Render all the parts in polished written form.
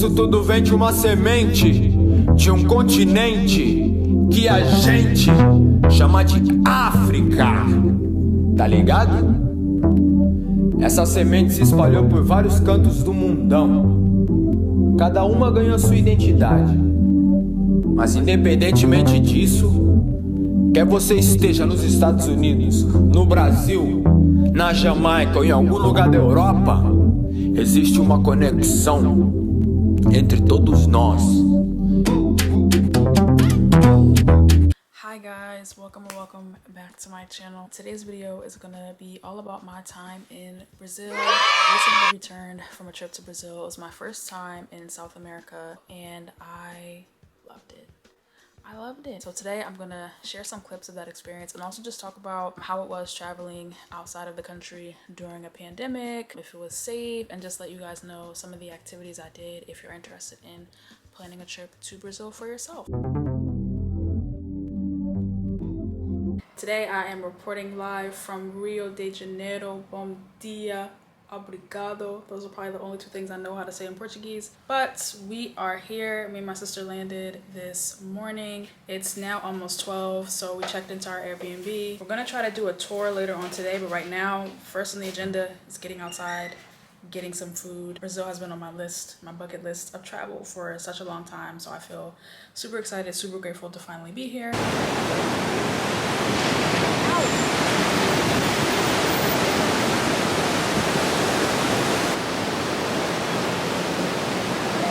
Isso tudo vem de uma semente, de um continente que a gente chama de África, tá ligado? Essa semente se espalhou por vários cantos do mundão. Cada uma ganhou sua identidade. Mas independentemente disso, quer você esteja nos Estados Unidos, no Brasil, na Jamaica ou em algum lugar da Europa, existe uma conexão entre todos nós. Hi guys, welcome back to my channel. Today's video is gonna be all about my time in Brazil. I recently returned from a trip to Brazil. It was my first time in South America and I loved it. So today I'm gonna share some clips of that experience and also just talk about how it was traveling outside of the country during a pandemic, if it was safe, and just let you guys know some of the activities I did if you're interested in planning a trip to Brazil for yourself. Today I am reporting live from Rio de Janeiro. Bom dia, obrigado. Those are probably the only two things I know how to say in Portuguese. But we are here. Me and my sister landed this morning. It's now almost 12, so we checked into our Airbnb. We're gonna try to do a tour later on today, but right now, first on the agenda is getting outside, getting some food. Brazil has been on my list, my bucket list of travel for such a long time, so I feel super excited, super grateful to finally be here.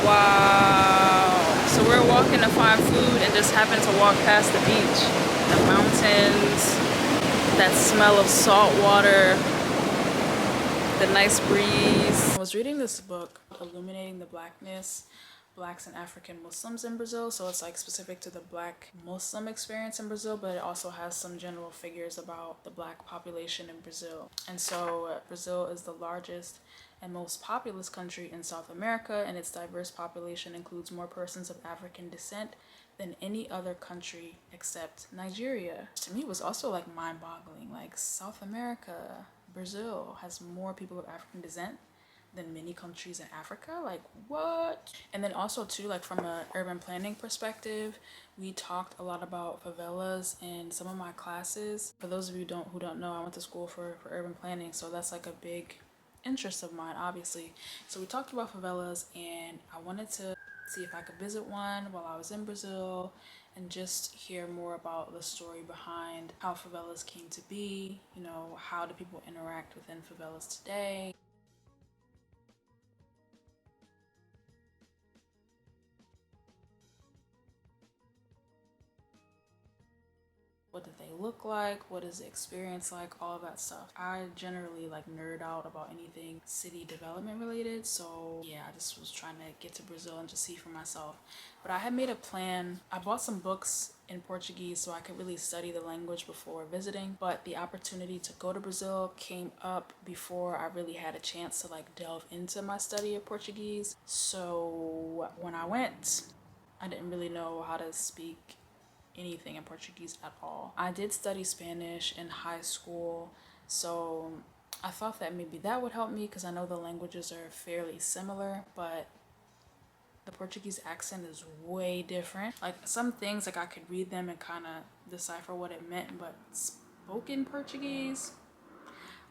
Wow. So we're walking to find food and just happen to walk past the beach. The mountains, that smell of salt water, the nice breeze. I was reading this book, Illuminating the Blacks and African Muslims in Brazil. So it's like specific to the Black Muslim experience in Brazil, but it also has some general figures about the Black population in Brazil. And so Brazil is the largest and most populous country in South America, and its diverse population includes more persons of African descent than any other country except Nigeria. To me, it was also like mind-boggling. Like South America, Brazil has more people of African descent than many countries in Africa. Like what? And then also too, like from an urban planning perspective, we talked a lot about favelas in some of my classes. For those of you who don't know, I went to school for urban planning, so that's like a big interest of mine, obviously. So we talked about favelas and I wanted to see if I could visit one while I was in Brazil and just hear more about the story behind how favelas came to be, you know, how do people interact within favelas today. What did they look like? What is the experience like? All of that stuff. I generally like nerd out about anything city development related. So yeah, I just was trying to get to Brazil and just see for myself. But I had made a plan. I bought some books in Portuguese so I could really study the language before visiting. But the opportunity to go to Brazil came up before I really had a chance to like delve into my study of Portuguese. So when I went, I didn't really know how to speak anything in Portuguese at all. I did study Spanish in high school, so I thought that maybe that would help me because I know the languages are fairly similar, but the Portuguese accent is way different. Like some things, like I could read them and kind of decipher what it meant, but spoken Portuguese,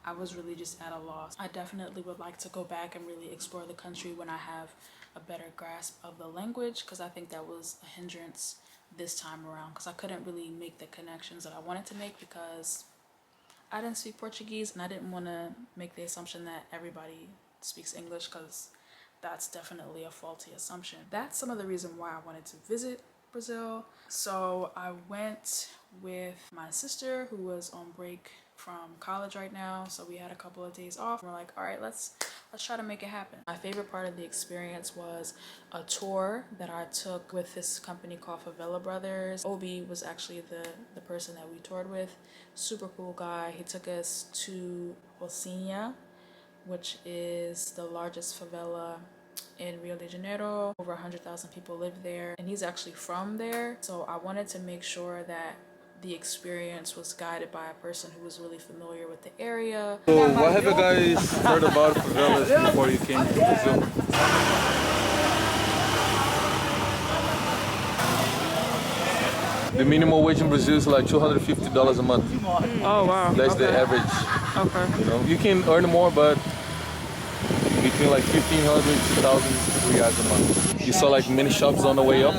I was really just at a loss. I definitely would like to go back and really explore the country when I have a better grasp of the language, because I think that was a hindrance this time around, because I couldn't really make the connections that I wanted to make because I didn't speak Portuguese and I didn't want to make the assumption that everybody speaks English, because that's definitely a faulty assumption. That's some of the reason why I wanted to visit Brazil. So I went with my sister who was on break from college right now, so we had a couple of days off. We're like, all right, let's try to make it happen. My favorite part of the experience was a tour that I took with this company called Favela Brothers. Obi was actually the person that we toured with. Super cool guy. He took us to Rocinha, which is the largest favela in Rio de Janeiro. Over 100,000 people live there, and he's actually from there. So I wanted to make sure that the experience was guided by a person who was really familiar with the area. So what have you guys heard about favelas before you came to Brazil? The minimum wage in Brazil is like $250 a month. Oh wow. That's the average. Okay. You know, you can earn more, but between like 1,500 to 2,000 reais a month. You saw like many shops on the way up.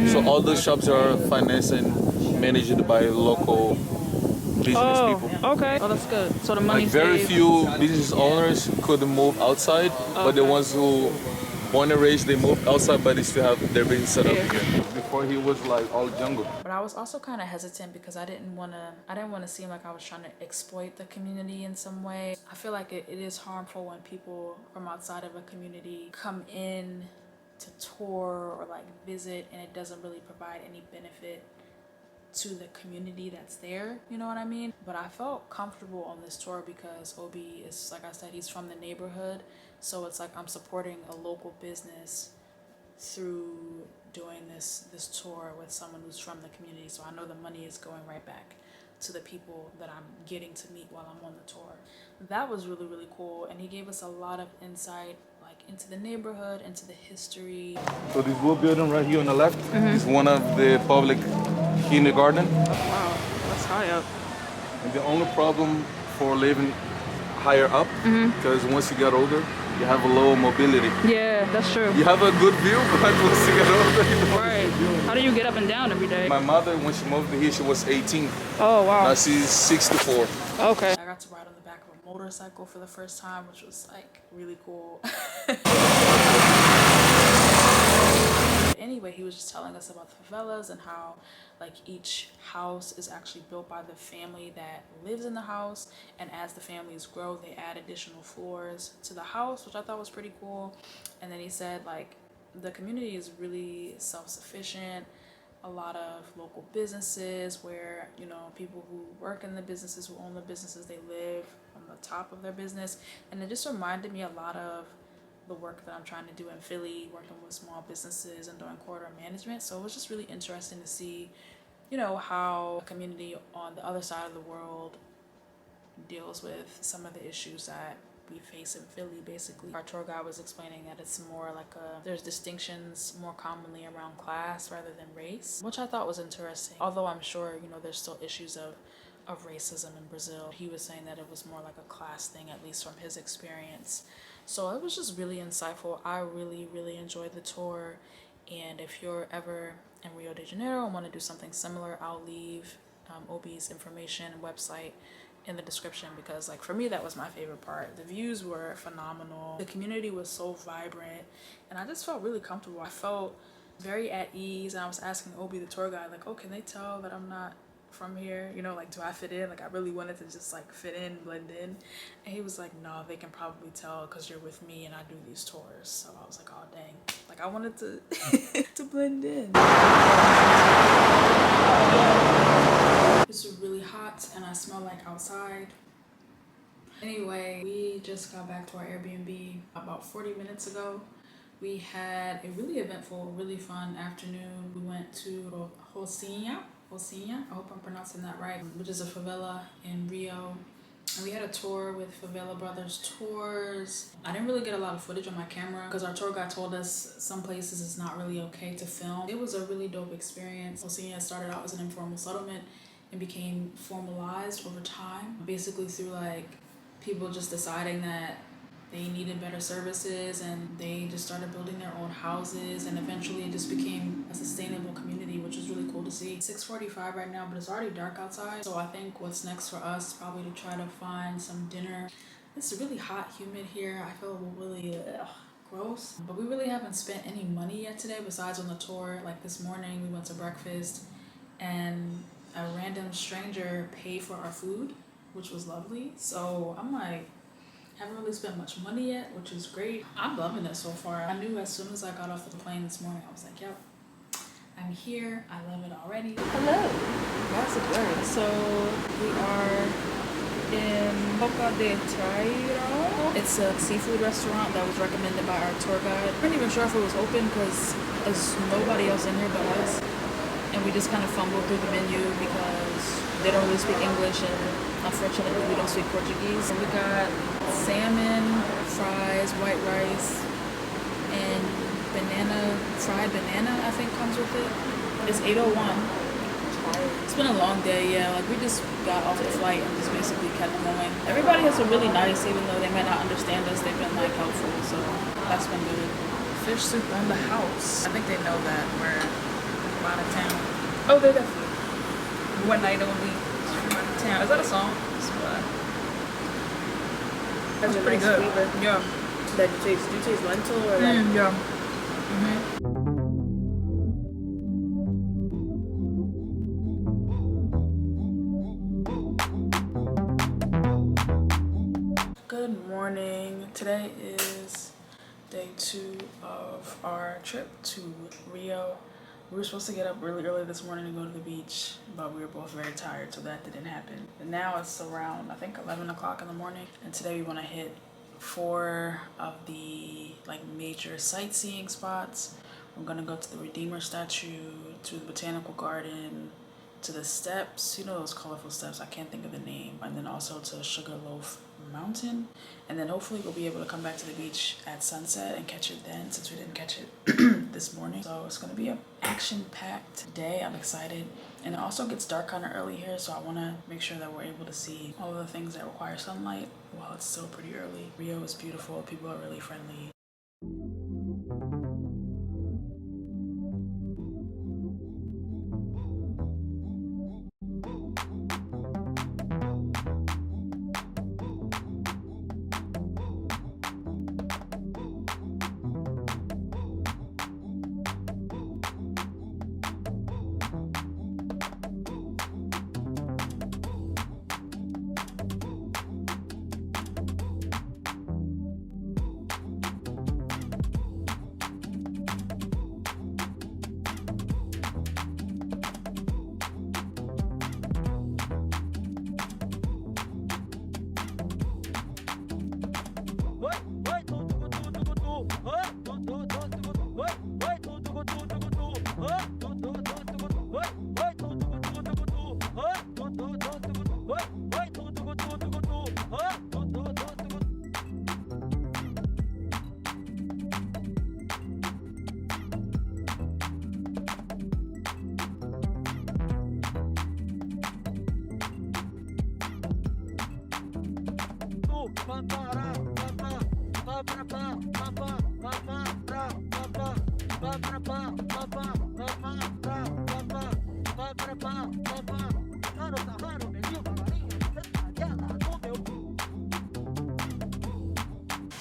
So all those shops are financed and managed by local business people. Okay. Oh, that's good. So the money Like very few business owners could move outside, but the ones who born and raised, they moved outside, but they still have their business set up here. Before he was like all jungle. But I was also kind of hesitant because I didn't want to seem like I was trying to exploit the community in some way. I feel like it is harmful when people from outside of a community come in to tour or like visit and it doesn't really provide any benefit to the community that's there, you know what I mean? But I felt comfortable on this tour because Obi is, like I said, he's from the neighborhood, so it's like I'm supporting a local business through doing this tour with someone who's from the community, so I know the money is going right back to the people that I'm getting to meet while I'm on the tour. That was really, really cool, and he gave us a lot of insight like into the neighborhood, into the history. So this blue building right here on the left is one of the public kindergarten. Wow, that's high up. And the only problem for living higher up, because once you get older, you have a low mobility. Yeah, that's true. You have a good view, but once you get older, you don't Right. How do you get up and down every day? My mother, when she moved here, she was 18. Oh, wow. Now she's 64. Okay. I got to ride on the back of a motorcycle for the first time, which was like really cool. Anyway, he was just telling us about the favelas and how like each house is actually built by the family that lives in the house, and as the families grow they add additional floors to the house, which I thought was pretty cool. And then he said like the community is really self-sufficient, a lot of local businesses where, you know, people who work in the businesses, who own the businesses, they live on the top of their business. And it just reminded me a lot of the work that I'm trying to do in Philly, working with small businesses and doing corridor management. So it was just really interesting to see, you know, how a community on the other side of the world deals with some of the issues that we face in Philly. Basically, our tour guide was explaining that it's more like there's distinctions more commonly around class rather than race, which I thought was interesting. Although I'm sure, you know, there's still issues of racism in Brazil. He was saying that it was more like a class thing, at least from his experience. So it was just really insightful. I really, really enjoyed the tour. And if you're ever in Rio de Janeiro and want to do something similar, I'll leave Obi's information and website in the description, because like for me that was my favorite part. The views were phenomenal, the community was so vibrant, and I just felt really comfortable. I felt very at ease, and I was asking Obi, the tour guide, like, oh, can they tell that I'm not from here, you know, like, do I fit in? Like, I really wanted to just like fit in, blend in. And he was like, no, they can probably tell because you're with me and I do these tours. So I was like, oh dang, like I wanted to to blend in. It's really hot and I smell like outside. Anyway, we just got back to our Airbnb about 40 minutes ago. We had a really eventful, really fun afternoon. We went to Rocinha, I hope I'm pronouncing that right, which is a favela in Rio. And we had a tour with Favela Brothers Tours. I didn't really get a lot of footage on my camera because our tour guide told us some places it's not really okay to film. It was a really dope experience. Rocinha started out as an informal settlement and became formalized over time, basically through like people just deciding that they needed better services and they just started building their own houses, and eventually it just became a sustainable community, which was really cool to see. 6:45 right now, but it's already dark outside. So I think what's next for us is probably to try to find some dinner. It's really hot, humid here. I feel really gross, but we really haven't spent any money yet today besides on the tour. Like this morning we went to breakfast and a random stranger paid for our food, which was lovely. So I'm like, haven't really spent much money yet, which is great. I'm loving it so far. I knew as soon as I got off the plane this morning, I was like, yep, I'm here. I love it already. Hello. That's good. So we are in Boca de Trairo. It's a seafood restaurant that was recommended by our tour guide. We weren't even sure if it was open because there's nobody else in here but us. And we just kind of fumbled through the menu because they don't really speak English, and unfortunately we don't speak Portuguese. We got salmon, fries, white rice, and fried banana I think comes with it. It's $8.01. It's been a long day, yeah. Like we just got off the flight and just basically kept going. Everybody has been really nice, even though they may not understand us. They've been like helpful, so that's been good. Fish soup on the house. I think they know that we're out of town. Oh, they definitely. One night only from out of town. Is that a song? That's pretty good. Flavor. Yeah. That you taste? Do you taste lentil or like? Yeah. Good morning. Today is day 2 of our trip to Rio. We were supposed to get up really early this morning to go to the beach, but we were both very tired, so that didn't happen. And now it's around, I think, 11 o'clock in the morning, and today we want to hit 4 of the major sightseeing spots. We're gonna go to the Redeemer statue, to the botanical garden, to the steps, you know, those colorful steps, I can't think of the name, and then also to Sugarloaf Mountain, and then hopefully we'll be able to come back to the beach at sunset and catch it then, since we didn't catch it this morning. So it's gonna be an action-packed day. I'm excited, and it also gets dark kind of early here, so I want to make sure that we're able to see all of the things that require sunlight while it's still pretty early. Rio is beautiful. People are really friendly.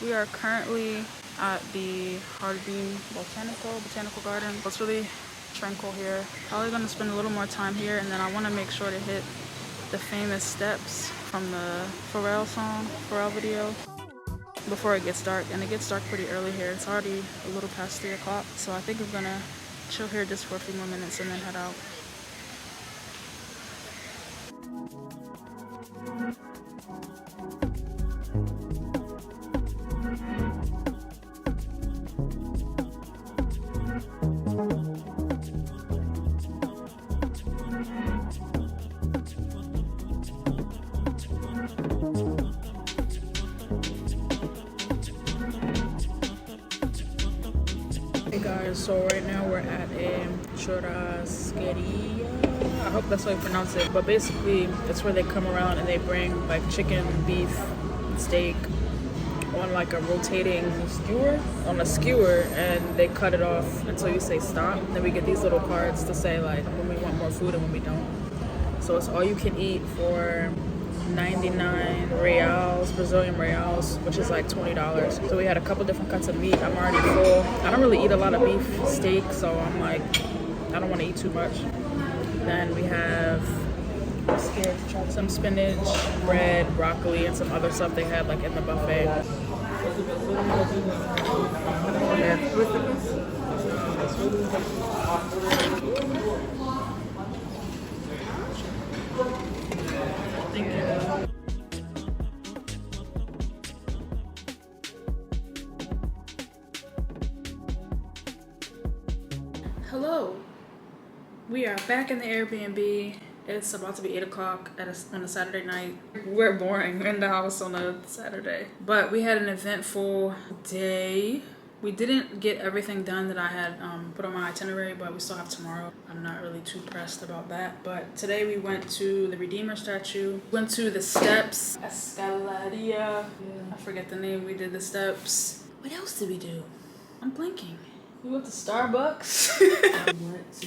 We are currently at the Hardin Botanical Garden. It's really tranquil here. Probably gonna spend a little more time here, and then I want to make sure to hit the famous steps from the Pharrell video before it gets dark. And it gets dark pretty early here. It's already a little past 3 o'clock, so I think I'm gonna chill here just for a few more minutes and then head out. Hey guys, so right now we're at a churrascaria. I hope that's how you pronounce it. But basically, it's where they come around and they bring like chicken, beef, steak on like a rotating skewer, and they cut it off until you say stop. Then we get these little cards to say like when we want more food and when we don't. So it's all you can eat for 99 reals, Brazilian reals, which is like $20. So we had a couple different cuts of meat. I'm already full. I don't really eat a lot of beef steak, so I'm like, I don't want to eat too much. Then we have some spinach, bread, broccoli, and some other stuff they had like in the buffet. Thank you. Hello. We are back in the Airbnb. It's about to be 8 o'clock on a Saturday night. We're boring in the house on a Saturday. But we had an eventful day. We didn't get everything done that I had put on my itinerary, but we still have tomorrow. I'm not really too pressed about that. But today we went to the Redeemer statue, went to the steps, Escalaria. I forget the name. We did the steps. What else did we do? I'm blanking. We went to Starbucks.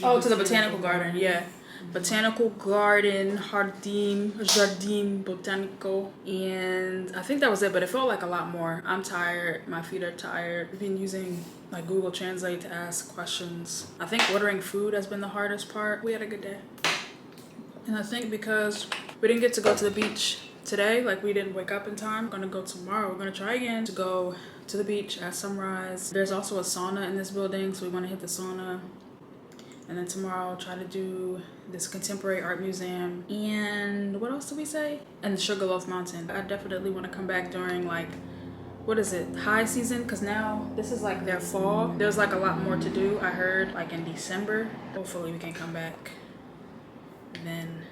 Oh, to the botanical garden, yeah. Botanical garden, Jardin Botanico, and I think that was it, but it felt like a lot more. I'm tired, my feet are tired. We've been using like Google Translate to ask questions. I think ordering food has been the hardest part. We had a good day. And I think because we didn't get to go to the beach today, like we didn't wake up in time, we're gonna go tomorrow. We're gonna try again to go to the beach at sunrise. There's also a sauna in this building, so we wanna hit the sauna. And then tomorrow I'll try to do this contemporary art museum. And what else did we say? And the Sugarloaf Mountain. I definitely want to come back during like, what is it, high season? Because now this is like their fall. There's like a lot more to do, I heard, like in December. Hopefully we can come back then.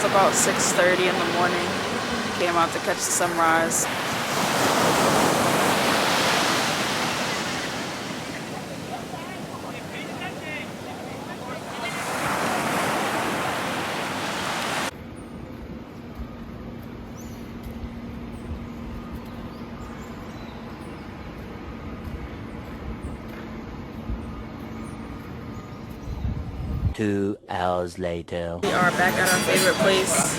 About 6:30 in the morning. Came out to catch the sunrise. Two hours later. We are back at our favorite place,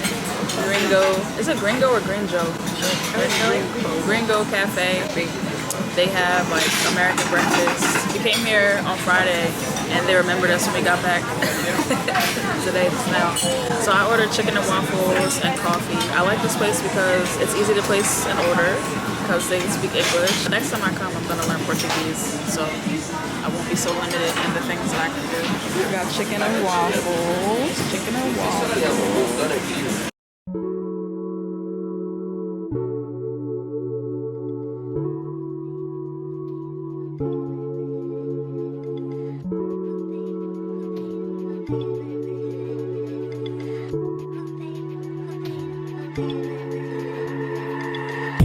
Gringo. Is it Gringo or Gringo? Gringo Cafe. They have like American breakfast. We came here on Friday and they remembered us when we got back today, just now. So I ordered chicken and waffles and coffee. I like this place because it's easy to place an order because they speak English. The next time I come, I'm gonna learn Portuguese, so I won't be so limited in the things that I can do. We got chicken and waffles. Chicken and waffles.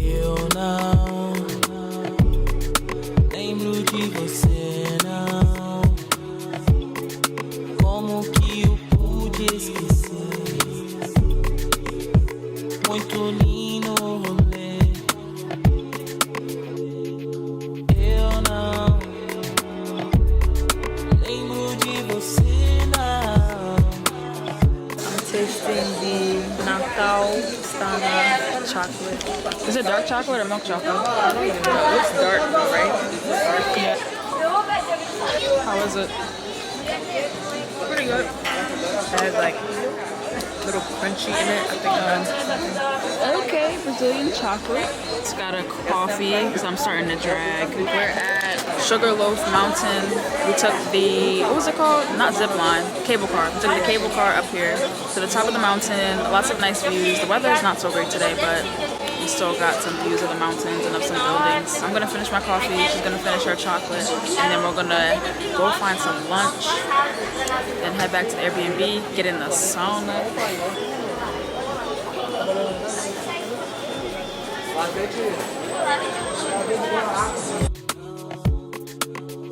Eu não lembro de você, não. Como que eu pude esquecer? Muito lindo o rolê. Eu não lembro de você, não. I'm tasting the Natal Stana chocolate. Is it dark chocolate or milk chocolate? It's dark, right? Yeah. How is it? Pretty good. It has like little crunchy in it. I think. Okay, Brazilian chocolate. It's got a coffee because I'm starting to drag. We're at Sugarloaf Mountain. We took the, what was it called? Not zip line, cable car. We took the cable car up here to the top of the mountain. Lots of nice views. The weather is not so great today, but we still got some views of the mountains and of some buildings. I'm gonna finish my coffee. She's gonna finish her chocolate, and then we're gonna go find some lunch. Then head back to the Airbnb, get in the sauna.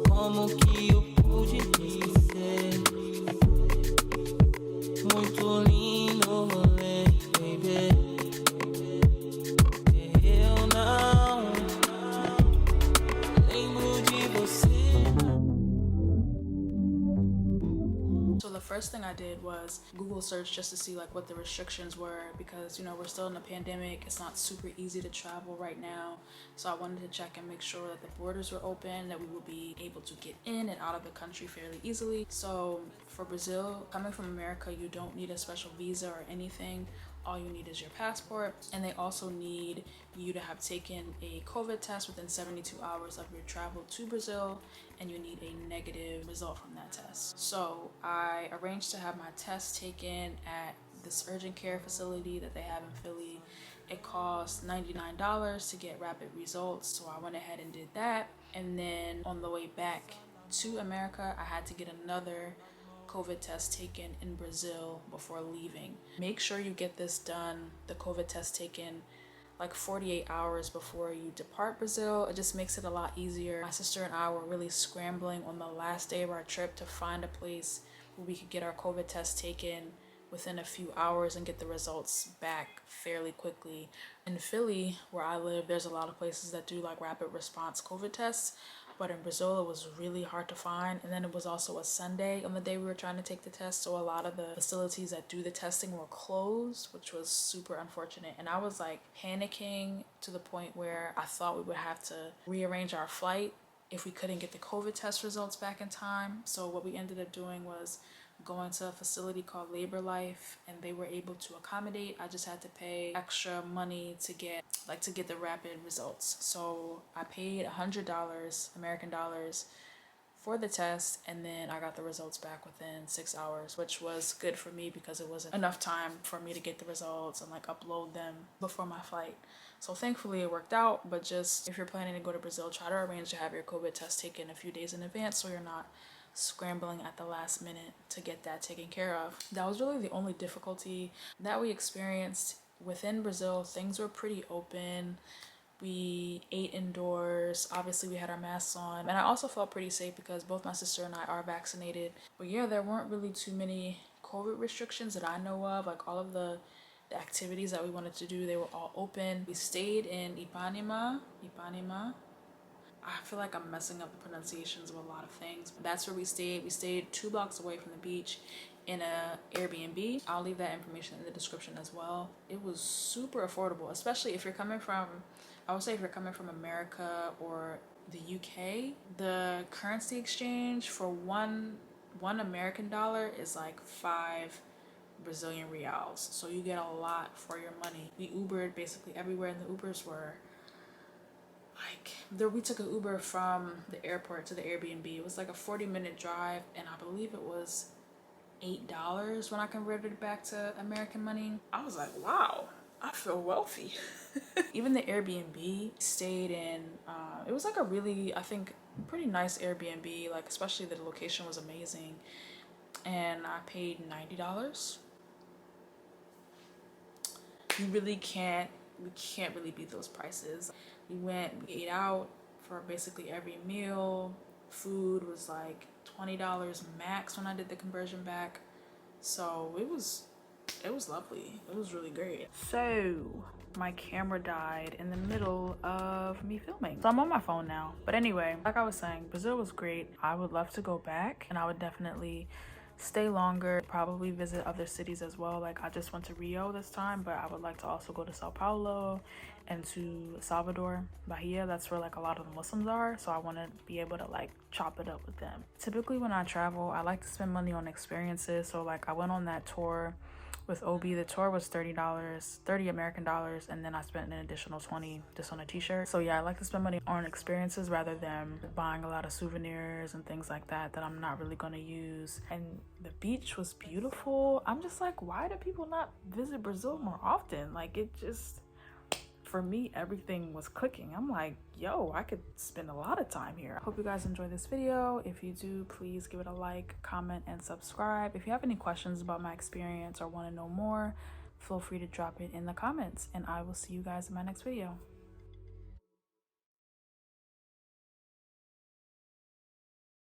Como que eu pude esquecer? Muito lindo o rolê, baby. Eu não lembro de você. So the first thing I did was Google search just to see like what the restrictions were, because you know we're still in a pandemic. It's not super easy to travel right now, so I wanted to check and make sure that the borders were open, that we would be able to get in and out of the country fairly easily. So for Brazil, coming from America, you don't need a special visa or anything. All you need is your passport, and they also need you to have taken a COVID test within 72 hours of your travel to Brazil, and you need a negative result from that test. So I arranged to have my test taken at this urgent care facility that they have in Philly. It cost $99 to get rapid results, so I went ahead and did that. And then on the way back to America, I had to get another COVID test taken in Brazil before leaving. Make sure you get this done, the COVID test taken, like 48 hours before you depart Brazil. It just makes it a lot easier. My sister and I were really scrambling on the last day of our trip to find a place where we could get our COVID test taken within a few hours and get the results back fairly quickly. In Philly, where I live, there's a lot of places that do like rapid response COVID tests, but in Brazil it was really hard to find. And then it was also a Sunday on the day we were trying to take the test, so a lot of the facilities that do the testing were closed, which was super unfortunate. And I was like panicking to the point where I thought we would have to rearrange our flight if we couldn't get the COVID test results back in time. So what we ended up doing was going to a facility called Labor Life, and they were able to accommodate. I just had to pay extra money to get the rapid results. So I paid $100 American dollars for the test, and then I got the results back within 6 hours, which was good for me because it wasn't enough time for me to get the results and like upload them before my flight. So thankfully it worked out. But just if you're planning to go to Brazil, try to arrange to have your COVID test taken a few days in advance so you're not scrambling at the last minute to get that taken care of. That was really the only difficulty that we experienced. Within Brazil, things were pretty open. We ate indoors. Obviously we had our masks on, and I also felt pretty safe because both my sister and I are vaccinated. But yeah, there weren't really too many COVID restrictions that I know of. Like all of the activities that we wanted to do, they were all open. We stayed in Ipanema. I feel like I'm messing up the pronunciations of a lot of things, but that's where we stayed. We stayed 2 blocks away from the beach in a Airbnb. I'll leave that information in the description as well. It was super affordable, especially if you're coming from, I would say if you're coming from America or the UK. The currency exchange for one American dollar is like 5 Brazilian reals. So you get a lot for your money. We Ubered basically everywhere, and the Ubers were we took an Uber from the airport to the Airbnb. It was like a 40-minute drive, and I believe it was $8 when I converted it back to American money. I was like, wow, I feel wealthy. Even the Airbnb stayed in, it was like a really, I think, pretty nice Airbnb, like especially the location was amazing. And I paid $90. We can't really beat those prices. We ate out for basically every meal. Food was like $20 max when I did the conversion back. So it was lovely. It was really great. So my camera died in the middle of me filming, so I'm on my phone now. But anyway, like I was saying, Brazil was great. I would love to go back, and I would definitely stay longer, probably visit other cities as well. Like I just went to Rio this time, but I would like to also go to Sao Paulo and to Salvador, Bahia. That's where like a lot of the Muslims are, so I want to be able to like chop it up with them. Typically when I travel, I like to spend money on experiences. So like I went on that tour with Obi. The tour was $30 American dollars, and then I spent an additional 20 just on a t-shirt. So yeah, I like to spend money on experiences rather than buying a lot of souvenirs and things like that I'm not really going to use. And the beach was beautiful. I'm just like, why do people not visit Brazil more often? Like it just, for me, everything was clicking. I'm like, yo, I could spend a lot of time here. I hope you guys enjoyed this video. If you do, please give it a like, comment, and subscribe. If you have any questions about my experience or want to know more, feel free to drop it in the comments, and I will see you guys in my next video.